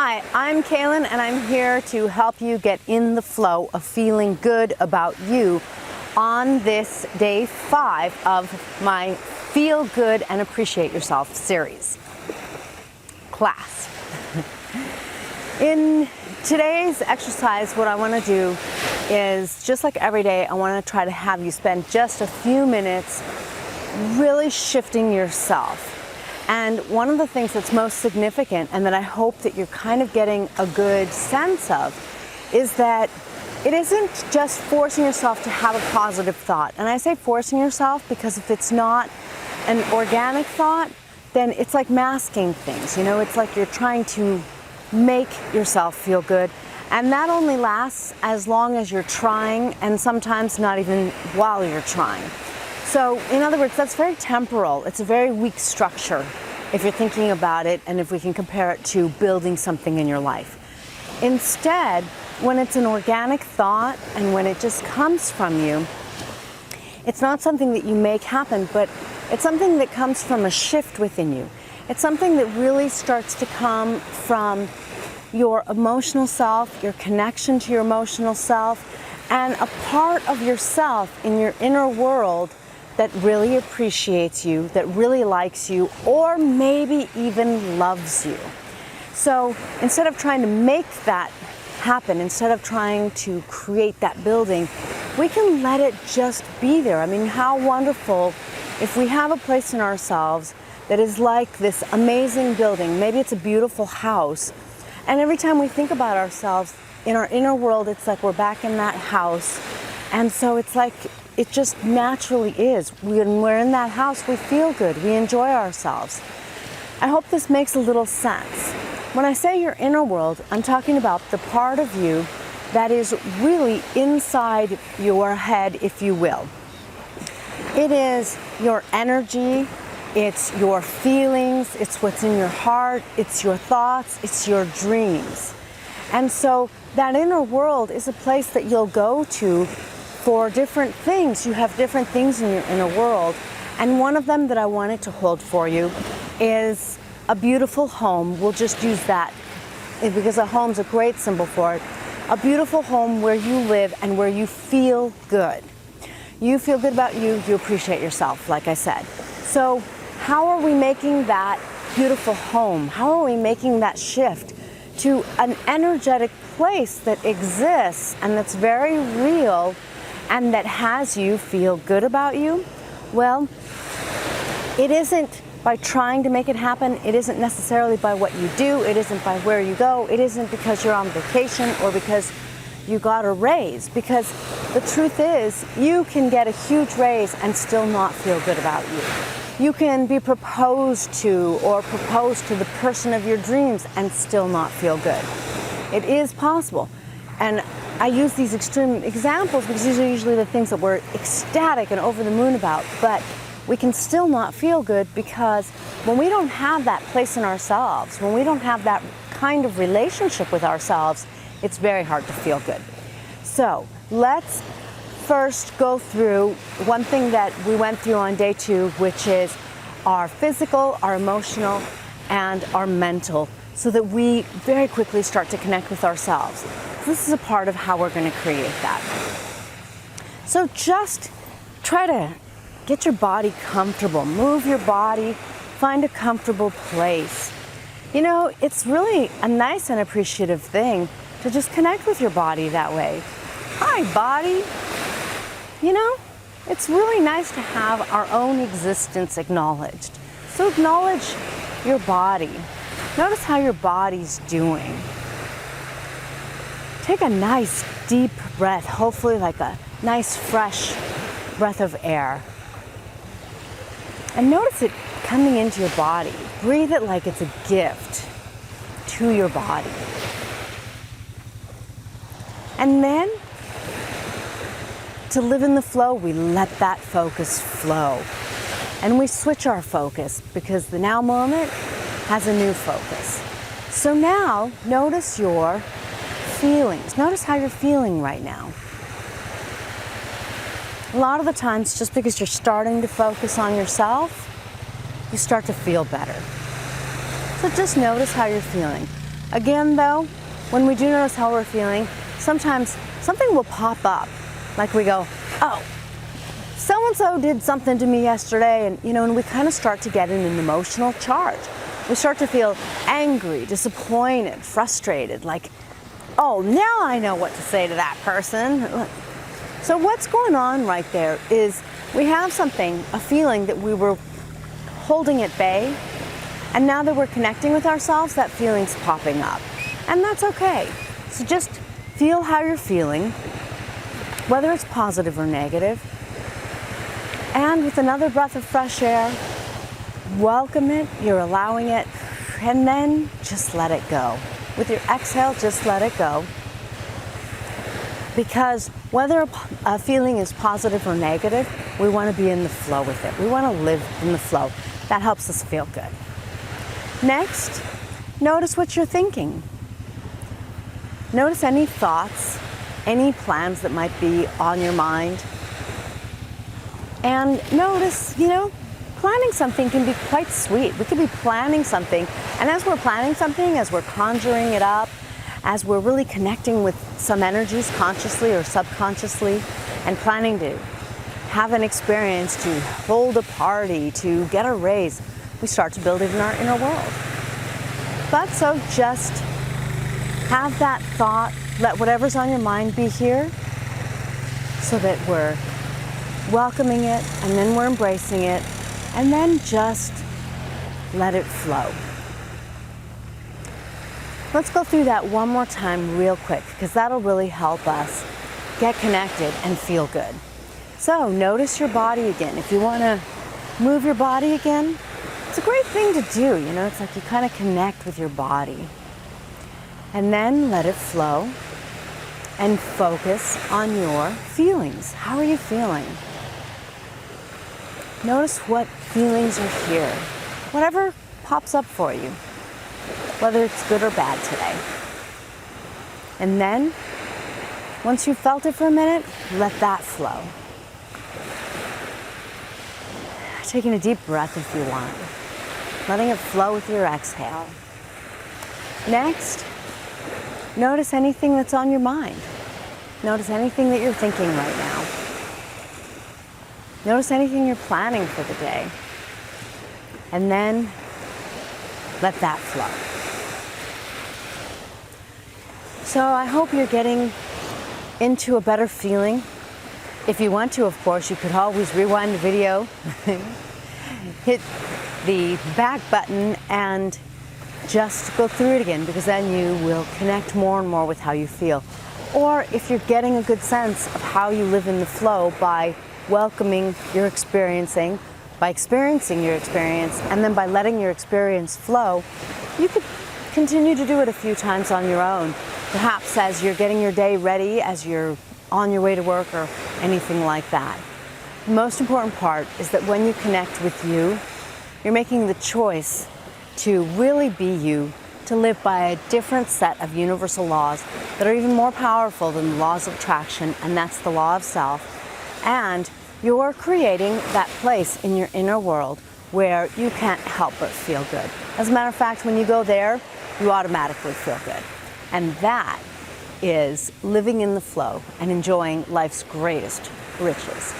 Hi, I'm Kaylin and I'm here to help you get in the flow of feeling good about you on this day 5 of my Feel Good and Appreciate Yourself series class. In today's exercise, what I want to do is, just like every day, I want to try to have you spend just a few minutes really shifting yourself. And one of the things that's most significant, and that I hope that you're kind of getting a good sense of, is that it isn't just forcing yourself to have a positive thought. And I say forcing yourself because if it's not an organic thought, then it's like masking things. You know, it's like you're trying to make yourself feel good. And that only lasts as long as you're trying, and sometimes not even while you're trying. So, in other words, that's very temporal. It's a very weak structure if you're thinking about it, and if we can compare it to building something in your life. Instead, when it's an organic thought and when it just comes from you, it's not something that you make happen, but it's something that comes from a shift within you. It's something that really starts to come from your emotional self, your connection to your emotional self, and a part of yourself in your inner world that really appreciates you, that really likes you, or maybe even loves you. So instead of trying to make that happen, instead of trying to create that building, we can let it just be there. I mean, how wonderful if we have a place in ourselves that is like this amazing building. Maybe it's a beautiful house, and every time we think about ourselves in our inner world, it's like we're back in that house. And so it's like it just naturally is. When we're in that house, we feel good, we enjoy ourselves. I hope this makes a little sense. When I say your inner world, I'm talking about the part of you that is really inside your head, if you will. It is your energy, it's your feelings, it's what's in your heart, it's your thoughts, it's your dreams. And so that inner world is a place that you'll go to for different things. You have different things in your inner world. And one of them that I wanted to hold for you is a beautiful home. We'll just use that because a home's a great symbol for it. A beautiful home where you live and where you feel good. You feel good about you, you appreciate yourself, like I said. So how are we making that beautiful home? How are we making that shift to an energetic place that exists and that's very real and that has you feel good about you? Well, it isn't by trying to make it happen. It isn't necessarily by what you do. It isn't by where you go. It isn't because you're on vacation or because you got a raise. Because the truth is, you can get a huge raise and still not feel good about you. You can be proposed to or propose to the person of your dreams and still not feel good. It is possible. And I use these extreme examples because these are usually the things that we're ecstatic and over the moon about, but we can still not feel good because when we don't have that place in ourselves, when we don't have that kind of relationship with ourselves, it's very hard to feel good. So let's first go through one thing that we went through on day 2, which is our physical, our emotional, and our mental, so that we very quickly start to connect with ourselves. This is a part of how we're going to create that. So just try to get your body comfortable. Move your body, find a comfortable place. You know, it's really a nice and appreciative thing to just connect with your body that way. Hi, body. You know, it's really nice to have our own existence acknowledged. So acknowledge your body. Notice how your body's doing. Take a nice deep breath, hopefully like a nice fresh breath of air. And notice it coming into your body. Breathe it like it's a gift to your body. And then, to live in the flow, we let that focus flow. And we switch our focus because the now moment has a new focus. So now, notice your feelings. Notice how you're feeling right now. A lot of the times, just because you're starting to focus on yourself, you start to feel better. So just notice how you're feeling. Again, though, when we do notice how we're feeling, sometimes something will pop up. Like we go, oh, so-and-so did something to me yesterday, and we kind of start to get in an emotional charge. We start to feel angry, disappointed, frustrated, like, oh, now I know what to say to that person. So what's going on right there is we have something, a feeling that we were holding at bay, and now that we're connecting with ourselves, that feeling's popping up. And that's okay. So just feel how you're feeling, whether it's positive or negative. And with another breath of fresh air, welcome it, you're allowing it, and then just let it go. With your exhale, just let it go. Because whether a feeling is positive or negative, we want to be in the flow with it. We want to live in the flow. That helps us feel good. Next, notice what you're thinking. Notice any thoughts, any plans that might be on your mind. And notice, planning something can be quite sweet. We could be planning something, and as we're planning something, as we're conjuring it up, as we're really connecting with some energies consciously or subconsciously, and planning to have an experience, to hold a party, to get a raise, we start to build it in our inner world. But so just have that thought, let whatever's on your mind be here, so that we're welcoming it, and then we're embracing it, and then just let it flow. Let's go through that one more time real quick, because that'll really help us get connected and feel good. So notice your body again. If you want to move your body again, it's a great thing to do. It's like you kind of connect with your body. And then let it flow and focus on your feelings. How are you feeling? Notice what feelings are here. Whatever pops up for you, whether it's good or bad today. And then, once you've felt it for a minute, let that flow. Taking a deep breath if you want. Letting it flow with your exhale. Next, notice anything that's on your mind. Notice anything that you're thinking right now. Notice anything you're planning for the day. And then let that flow. So I hope you're getting into a better feeling. If you want to, of course, you could always rewind the video, hit the back button, and just go through it again, because then you will connect more and more with how you feel. Or if you're getting a good sense of how you live in the flow by welcoming your experiencing, by experiencing your experience, and then by letting your experience flow, you could continue to do it a few times on your own. Perhaps as you're getting your day ready, as you're on your way to work, or anything like that. The most important part is that when you connect with you, you're making the choice to really be you, to live by a different set of universal laws that are even more powerful than the laws of attraction, and that's the law of self. And you're creating that place in your inner world where you can't help but feel good. As a matter of fact, when you go there, you automatically feel good. And that is living in the flow and enjoying life's greatest riches.